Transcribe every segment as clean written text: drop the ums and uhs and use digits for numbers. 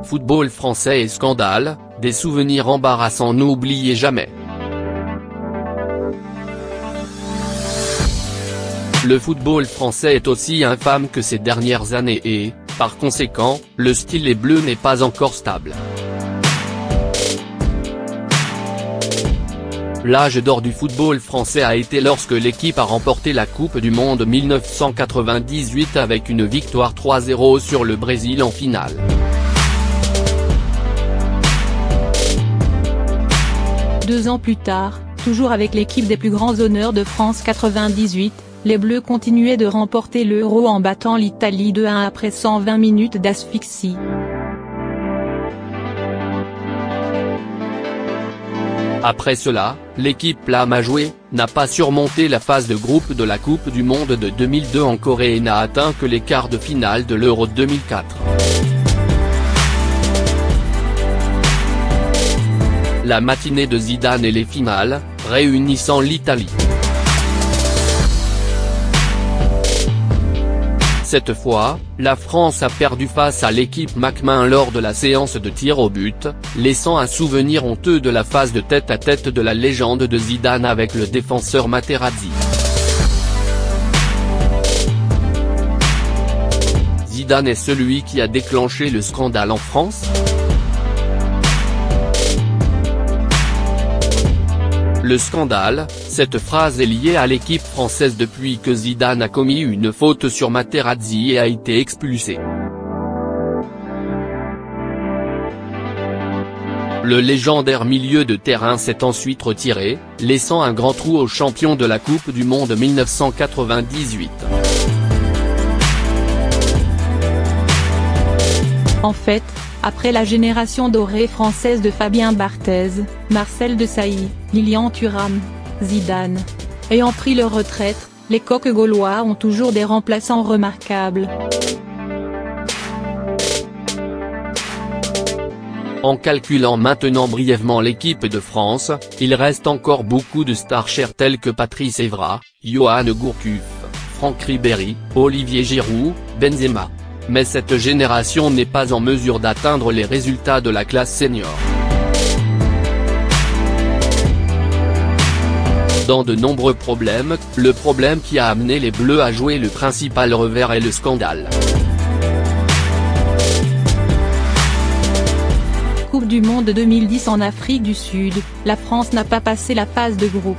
Football français et scandale, des souvenirs embarrassants n'oubliez jamais. Le football français est aussi infâme que ces dernières années et, par conséquent, le stylet bleu n'est pas encore stable. L'âge d'or du football français a été lorsque l'équipe a remporté la Coupe du Monde 1998 avec une victoire 3-0 sur le Brésil en finale. Deux ans plus tard, toujours avec l'équipe des plus grands honneurs de France 98, les Bleus continuaient de remporter l'Euro en battant l'Italie 2-1 après 120 minutes d'asphyxie. Après cela, l'équipe Flamme a joué, n'a pas surmonté la phase de groupe de la Coupe du Monde de 2002 en Corée et n'a atteint que les quarts de finale de l'Euro 2004. La matinée de Zidane et les finales, réunissant l'Italie. Cette fois, la France a perdu face à l'équipe McMahon lors de la séance de tir au but, laissant un souvenir honteux de la phase de tête-à-tête de la légende de Zidane avec le défenseur Materazzi. Zidane est celui qui a déclenché le scandale en France ? Le scandale, cette phrase est liée à l'équipe française depuis que Zidane a commis une faute sur Materazzi et a été expulsé. Le légendaire milieu de terrain s'est ensuite retiré, laissant un grand trou au champion de la Coupe du Monde 1998. En fait, après la génération dorée française de Fabien Barthez, Marcel Desailly, Lilian Thuram, Zidane ayant pris leur retraite, les coqs gaulois ont toujours des remplaçants remarquables. En calculant maintenant brièvement l'équipe de France, il reste encore beaucoup de stars chères telles que Patrice Evra, Yoann Gourcuff, Franck Ribéry, Olivier Giroud, Benzema. Mais cette génération n'est pas en mesure d'atteindre les résultats de la classe senior. Dans de nombreux problèmes, le problème qui a amené les Bleus à jouer le principal revers est le scandale. Coupe du Monde 2010 en Afrique du Sud, la France n'a pas passé la phase de groupe.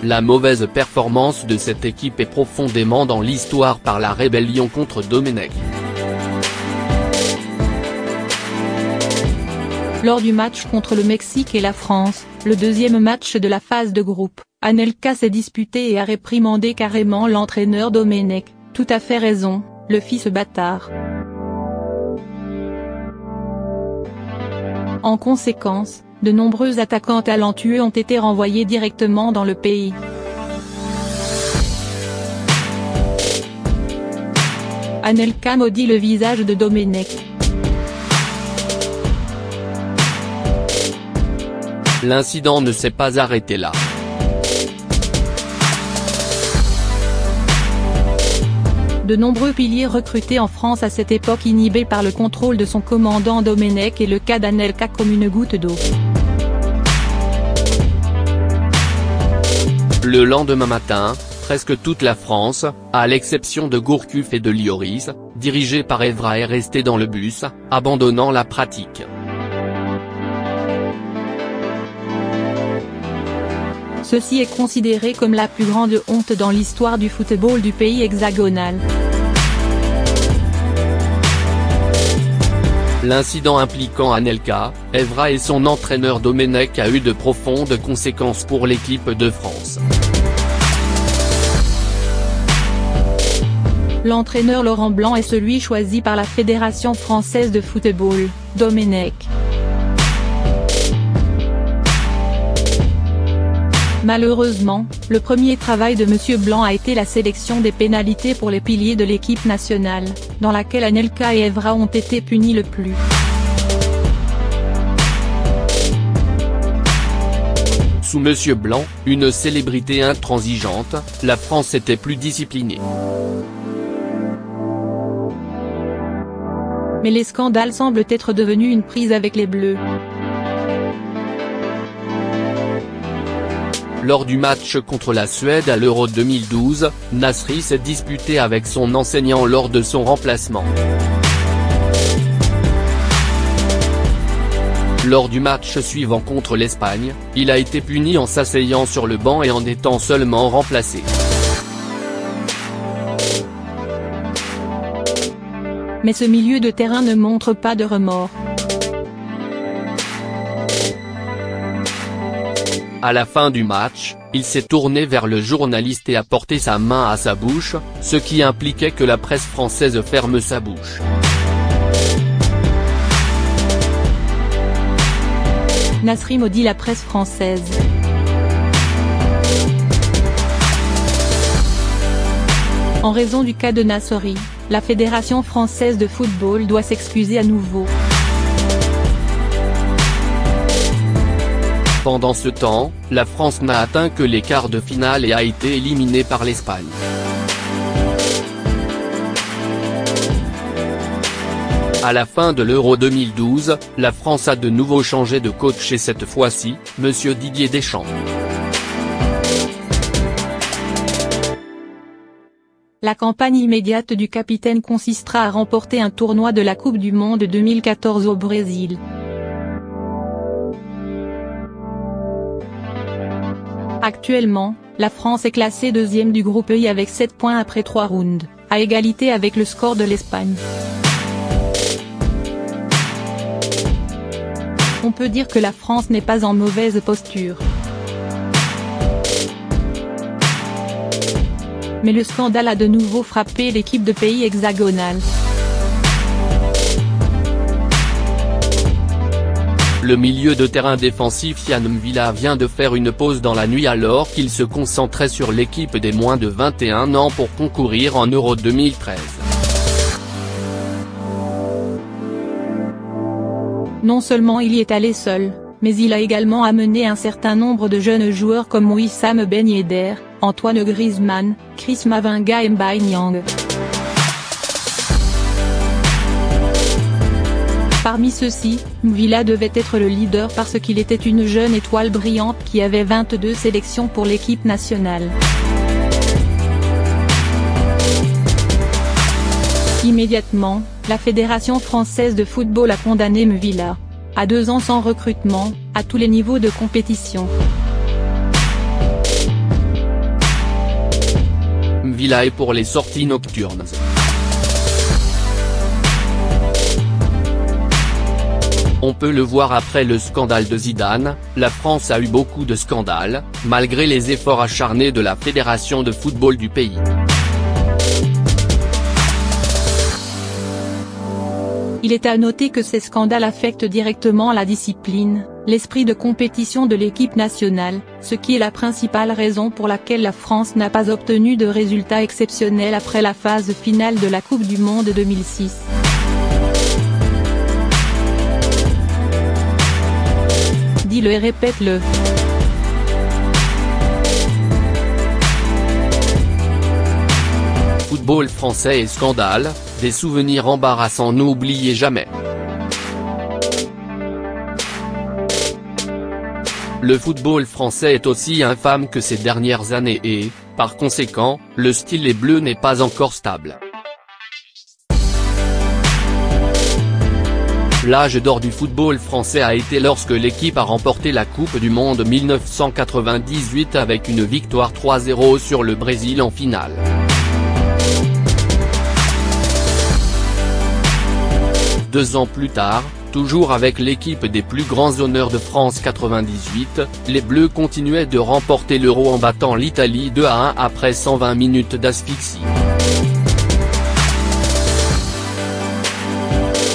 La mauvaise performance de cette équipe est profondément dans l'histoire par la rébellion contre Domenech. Lors du match contre le Mexique et la France, le deuxième match de la phase de groupe, Anelka s'est disputé et a réprimandé carrément l'entraîneur Domenech, tout à fait raison, le fils bâtard. En conséquence, de nombreux attaquants talentueux ont été renvoyés directement dans le pays. Anelka maudit le visage de Domenech. L'incident ne s'est pas arrêté là. De nombreux piliers recrutés en France à cette époque inhibés par le contrôle de son commandant Domenech et le cas d'Anelka comme une goutte d'eau. Le lendemain matin, presque toute la France, à l'exception de Gourcuff et de Lloris, dirigée par Evra est restée dans le bus, abandonnant la pratique. Ceci est considéré comme la plus grande honte dans l'histoire du football du pays hexagonal. L'incident impliquant Anelka, Evra et son entraîneur Domenech a eu de profondes conséquences pour l'équipe de France. L'entraîneur Laurent Blanc est celui choisi par la Fédération française de football, Domenech. Malheureusement, le premier travail de M. Blanc a été la sélection des pénalités pour les piliers de l'équipe nationale, dans laquelle Anelka et Evra ont été punis le plus. Sous M. Blanc, une célébrité intransigeante, la France était plus disciplinée. Mais les scandales semblent être devenus une prise avec les Bleus. Lors du match contre la Suède à l'Euro 2012, Nasri s'est disputé avec son enseignant lors de son remplacement. Lors du match suivant contre l'Espagne, il a été puni en s'asseyant sur le banc et en étant seulement remplacé. Mais ce milieu de terrain ne montre pas de remords. À la fin du match, il s'est tourné vers le journaliste et a porté sa main à sa bouche, ce qui impliquait que la presse française ferme sa bouche. Nasri maudit la presse française. En raison du cas de Nasri, la Fédération française de football doit s'excuser à nouveau. Pendant ce temps, la France n'a atteint que les quarts de finale et a été éliminée par l'Espagne. À la fin de l'Euro 2012, la France a de nouveau changé de coach et cette fois-ci, Monsieur Didier Deschamps. La campagne immédiate du capitaine consistera à remporter un tournoi de la Coupe du Monde 2014 au Brésil. Actuellement, la France est classée deuxième du groupe I avec 7 points après 3 rounds, à égalité avec le score de l'Espagne. On peut dire que la France n'est pas en mauvaise posture. Mais le scandale a de nouveau frappé l'équipe de pays hexagonal. Le milieu de terrain défensif Yann M'Vila vient de faire une pause dans la nuit alors qu'il se concentrait sur l'équipe des moins de 21 ans pour concourir en Euro 2013. Non seulement il y est allé seul, mais il a également amené un certain nombre de jeunes joueurs comme Wissam Ben Yedder, Antoine Griezmann, Chris Mavinga et Mbaye Niang. Parmi ceux-ci, M'Vila devait être le leader parce qu'il était une jeune étoile brillante qui avait 22 sélections pour l'équipe nationale. Immédiatement, la Fédération française de football a condamné M'Vila à 2 ans sans recrutement, à tous les niveaux de compétition. M'Vila est pour les sorties nocturnes. On peut le voir après le scandale de Zidane, la France a eu beaucoup de scandales, malgré les efforts acharnés de la Fédération de football du pays. Il est à noter que ces scandales affectent directement la discipline, l'esprit de compétition de l'équipe nationale, ce qui est la principale raison pour laquelle la France n'a pas obtenu de résultats exceptionnels après la phase finale de la Coupe du Monde 2006. Dis-le et répète-le. Football français et scandale, des souvenirs embarrassants n'oubliez jamais. Le football français est aussi infâme que ces dernières années et, par conséquent, le stylet bleu n'est pas encore stable. L'âge d'or du football français a été lorsque l'équipe a remporté la Coupe du Monde 1998 avec une victoire 3-0 sur le Brésil en finale. Deux ans plus tard, toujours avec l'équipe des plus grands honneurs de France 98, les Bleus continuaient de remporter l'Euro en battant l'Italie 2-1 après 120 minutes d'asphyxie.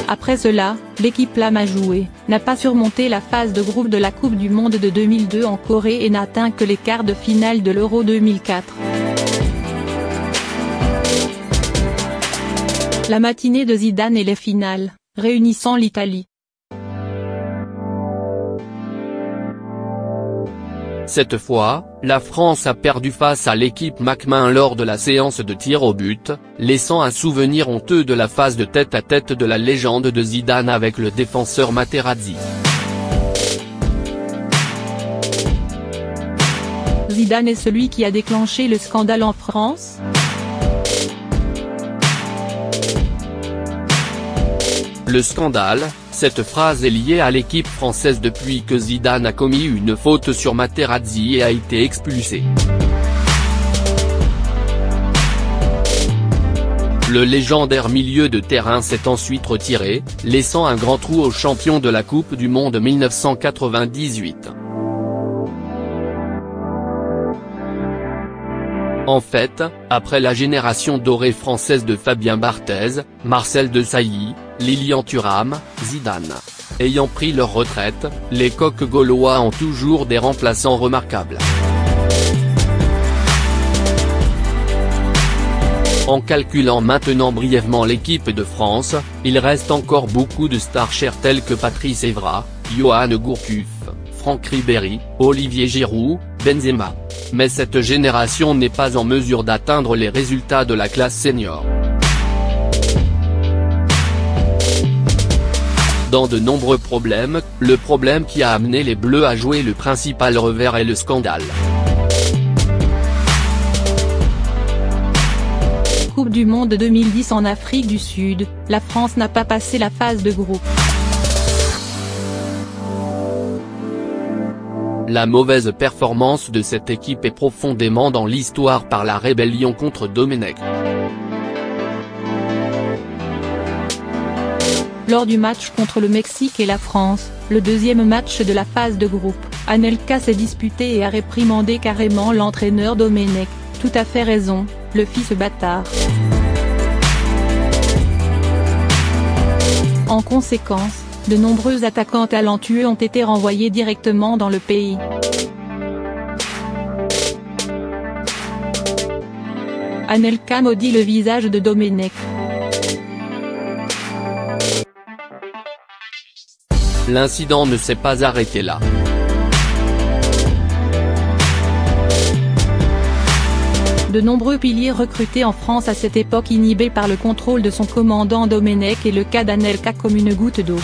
Après cela, l'équipe lame a joué, n'a pas surmonté la phase de groupe de la Coupe du Monde de 2002 en Corée et n'a atteint que les quarts de finale de l'Euro 2004. La matinée de Zidane et les finales, réunissant l'Italie. Cette fois, la France a perdu face à l'équipe McMahon lors de la séance de tir au but, laissant un souvenir honteux de la phase de tête-à-tête de la légende de Zidane avec le défenseur Materazzi. Zidane est celui qui a déclenché le scandale en France ? Le scandale, cette phrase est liée à l'équipe française depuis que Zidane a commis une faute sur Materazzi et a été expulsé. Le légendaire milieu de terrain s'est ensuite retiré, laissant un grand trou au champion de la Coupe du Monde 1998. En fait, après la génération dorée française de Fabien Barthez, Marcel Desailly, Lilian Thuram, Zidane ayant pris leur retraite, les coqs gaulois ont toujours des remplaçants remarquables. En calculant maintenant brièvement l'équipe de France, il reste encore beaucoup de stars chères telles que Patrice Evra, Yoann Gourcuff, Franck Ribéry, Olivier Giroud, Benzema. Mais cette génération n'est pas en mesure d'atteindre les résultats de la classe senior. Dans de nombreux problèmes, le problème qui a amené les Bleus à jouer le principal revers est le scandale. Coupe du Monde 2010 en Afrique du Sud, la France n'a pas passé la phase de groupe. La mauvaise performance de cette équipe est profondément dans l'histoire par la rébellion contre Domenech. Lors du match contre le Mexique et la France, le deuxième match de la phase de groupe, Anelka s'est disputé et a réprimandé carrément l'entraîneur Domenech. Tout à fait raison, le fils bâtard. En conséquence, de nombreux attaquants talentueux ont été renvoyés directement dans le pays. Anelka maudit le visage de Domenech. L'incident ne s'est pas arrêté là. De nombreux piliers recrutés en France à cette époque inhibés par le contrôle de son commandant Domenech et le cas d'Anelka comme une goutte d'eau.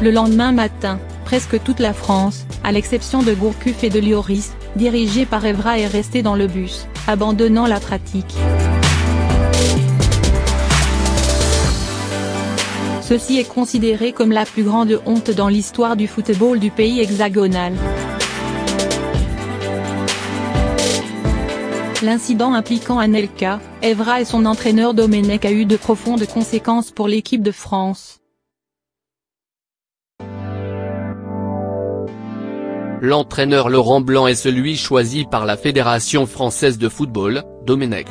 Le lendemain matin, presque toute la France, à l'exception de Gourcuff et de Lloris, dirigée par Evra est restée dans le bus, abandonnant la pratique. Ceci est considéré comme la plus grande honte dans l'histoire du football du pays hexagonal. L'incident impliquant Anelka, Evra et son entraîneur Domenech a eu de profondes conséquences pour l'équipe de France. L'entraîneur Laurent Blanc est celui choisi par la Fédération française de football, Domenech.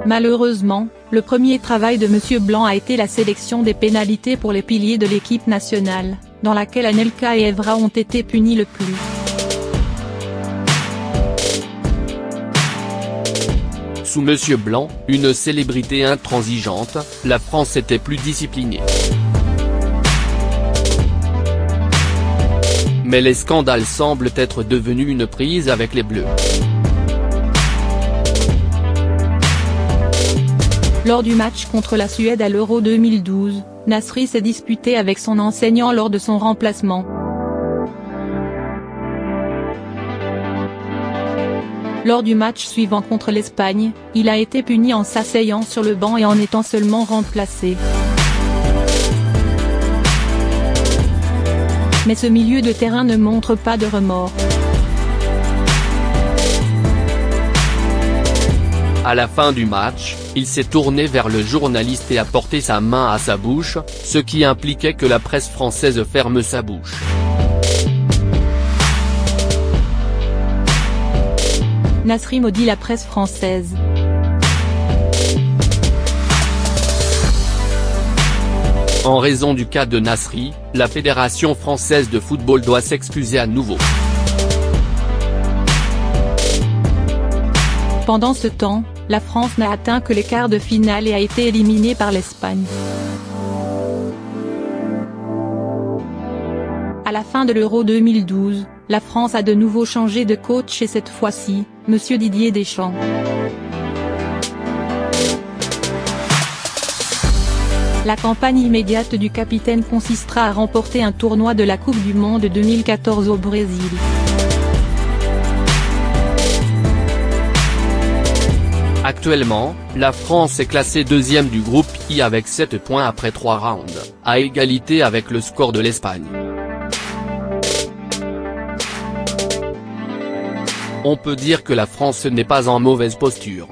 Malheureusement, le premier travail de M. Blanc a été la sélection des pénalités pour les piliers de l'équipe nationale, dans laquelle Anelka et Evra ont été punis le plus. Sous M. Blanc, une célébrité intransigeante, la France était plus disciplinée. Mais les scandales semblent être devenus une prise avec les Bleus. Lors du match contre la Suède à l'Euro 2012, Nasri s'est disputé avec son enseignant lors de son remplacement. Lors du match suivant contre l'Espagne, il a été puni en s'asseyant sur le banc et en étant seulement remplacé. Mais ce milieu de terrain ne montre pas de remords. À la fin du match, il s'est tourné vers le journaliste et a porté sa main à sa bouche, ce qui impliquait que la presse française ferme sa bouche. Nasri maudit la presse française. En raison du cas de Nasri, la Fédération française de football doit s'excuser à nouveau. Pendant ce temps, la France n'a atteint que les quarts de finale et a été éliminée par l'Espagne. À la fin de l'Euro 2012, la France a de nouveau changé de coach et cette fois-ci, Monsieur Didier Deschamps. La campagne immédiate du capitaine consistera à remporter un tournoi de la Coupe du Monde 2014 au Brésil. Actuellement, la France est classée deuxième du groupe I avec 7 points après 3 rounds, à égalité avec le score de l'Espagne. On peut dire que la France n'est pas en mauvaise posture.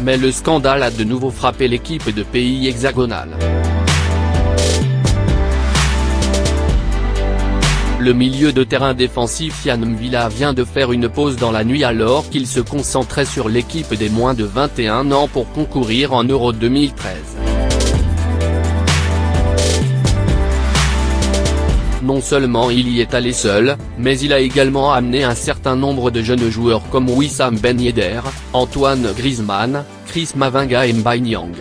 Mais le scandale a de nouveau frappé l'équipe de pays hexagonal. Le milieu de terrain défensif Yann M'Vila vient de faire une pause dans la nuit alors qu'il se concentrait sur l'équipe des moins de 21 ans pour concourir en Euro 2013. Non seulement il y est allé seul, mais il a également amené un certain nombre de jeunes joueurs comme Wissam Ben Yedder, Antoine Griezmann, Chris Mavinga et Mbaye Niang.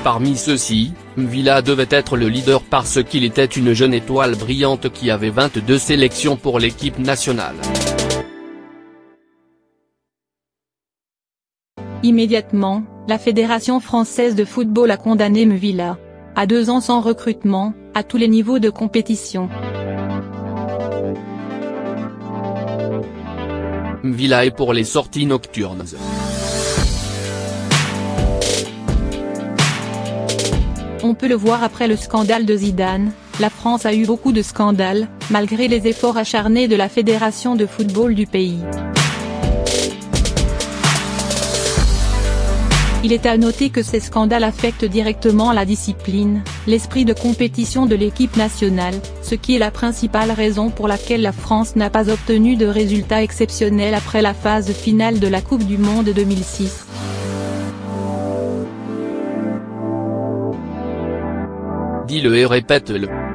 Parmi ceux-ci, M'Vila devait être le leader parce qu'il était une jeune étoile brillante qui avait 22 sélections pour l'équipe nationale. Immédiatement, la Fédération française de football a condamné M'Vila à 2 ans sans recrutement, à tous les niveaux de compétition. M'Vila est pour les sorties nocturnes. On peut le voir après le scandale de Zidane, la France a eu beaucoup de scandales, malgré les efforts acharnés de la Fédération de football du pays. Il est à noter que ces scandales affectent directement la discipline, l'esprit de compétition de l'équipe nationale, ce qui est la principale raison pour laquelle la France n'a pas obtenu de résultats exceptionnels après la phase finale de la Coupe du Monde 2006. Dis-le et répète-le.